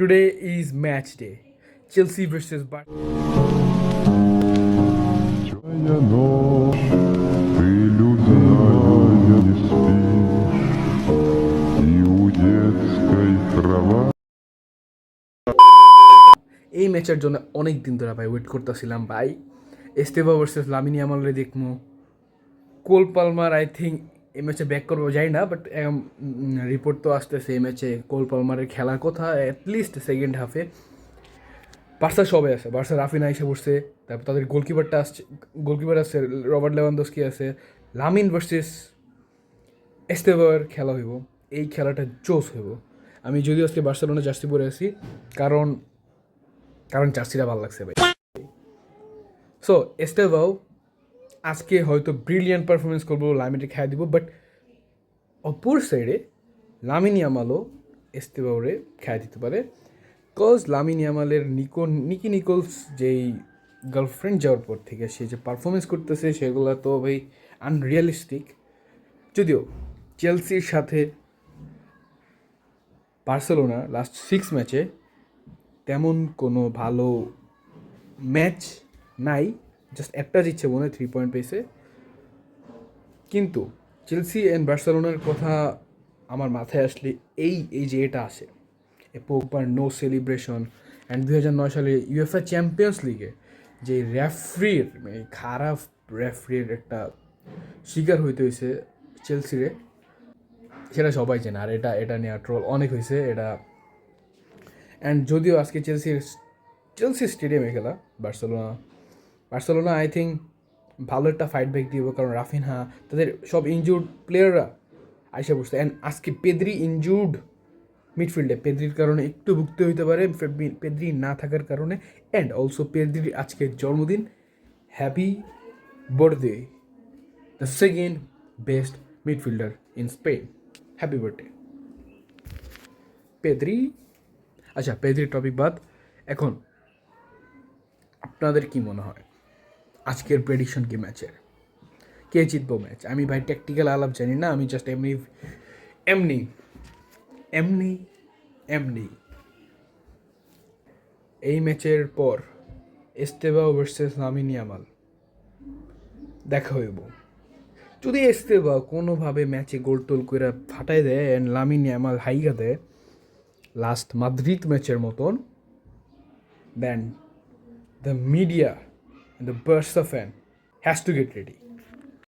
Today is match day. Chelsea versus Темная ночь, ты, людяная, не спишь, и у детской кровати. এই ম্যাচের জন্য অনেক দিন ধরে ভাই ওয়েট করতেছিলাম ভাই। এস্তেভা ভার্সেস লামিনী ইয়ামালরে দেখবো। কোল পালমার আই থিঙ্ক এই ম্যাচে ব্যাক করবো যাই না, বাট রিপোর্ট তো আসতেছে এই ম্যাচে কোল পালমারের খেলার কথা অ্যাটলিস্ট সেকেন্ড হাফে। বার্সা সবাই আছে, বার্সা রাফিনা এসে বসছে, তারপর তাদের গোলকিপার আছে রবার্ট লেভানডস্কি আছে। লামিন ভার্সেস এস্তেভার খেলা হইব, এই খেলাটা জোস হইব। আমি যদিও আজকে বার্সেলোনা জার্সি পরে আছি, কারণ কারণ জার্সিটা ভালো লাগছে ভাই। সো এস্তেভাও আজকে হয়তো ব্রিলিয়ান্ট পারফরমেন্স করবো, লামিনকে খেয়ে দিব, বাট অপর সাইডে লামিন ইয়ামালও এস্তেভাওরে খেয়ে দিতে পারে। কজ লামিন ইয়ামালের নিকি নিকোলস যেই গার্লফ্রেন্ড যাওয়ার পর থেকে সে যে পারফরমেন্স করতেছে সেগুলো তো ভাই আনরিয়ালিস্টিক। যদিও চেলসির সাথে বার্সেলোনা লাস্ট 6 ম্যাচে তেমন কোনো ভালো ম্যাচ নাই, জাস্ট একটা জিতছে মনে হয়, 3 পয়েন্ট পেয়েছে। কিন্তু চেলসি অ্যান্ড বার্সেলোনার কথা আমার মাথায় আসলে এই যে এটা আসে, পোগবার নো সেলিব্রেশন, অ্যান্ড 2009 সালে ইউএফএ চ্যাম্পিয়ন্স লিগে যে রেফারির মানে খারাপ রেফারির একটা শিকার হইতে হয়েছে চেলসিরে, সেটা সবাই চেনে। আর এটা নিয়ে ট্রোল অনেক হয়েছে এটা। অ্যান্ড যদিও আজকে চেলসি স্টেডিয়ামে খেলা বার্সেলোনা আই থিঙ্ক ভালো একটা ফাইট ব্যাক দিব, কারণ রাফিনহা তাদের সব ইনজুর্ড প্লেয়াররা আইসা বসছে। অ্যান্ড আজকে পেদ্রি ইনজুর্ড মিডফিল্ডে, পেদ্রির কারণে একটু ভুগতে হইতে পারে, পেদ্রি না থাকার কারণে। অ্যান্ড অলসো পেদ্রির আজকে জন্মদিন, happy birthday, the second best midfielder in Spain, happy birthday Pedri. আচ্ছা, পেদ্রির টপিক বাদ, এখন আপনাদের কি মনে হয় আজকের প্রেডিকশন কি ম্যাচের, কে জিতবো ম্যাচ? আমি ভাই ট্যাকটিক্যাল আলাপ জানি না, আমি জাস্ট এমনি এমনি এমনি এমনি এই ম্যাচের পর এস্তেভাও ভার্সেস লামিন ইয়ামাল দেখা হইব। যদি এস্তেভা কোনোভাবে ম্যাচে গোল টোল করে ফাটাই দেয় অ্যান্ড লামিন ইয়ামাল হাইগা দেয় লাস্ট মাদ্রিদ ম্যাচের মতন, দেন the media and the Barca fan has to get ready.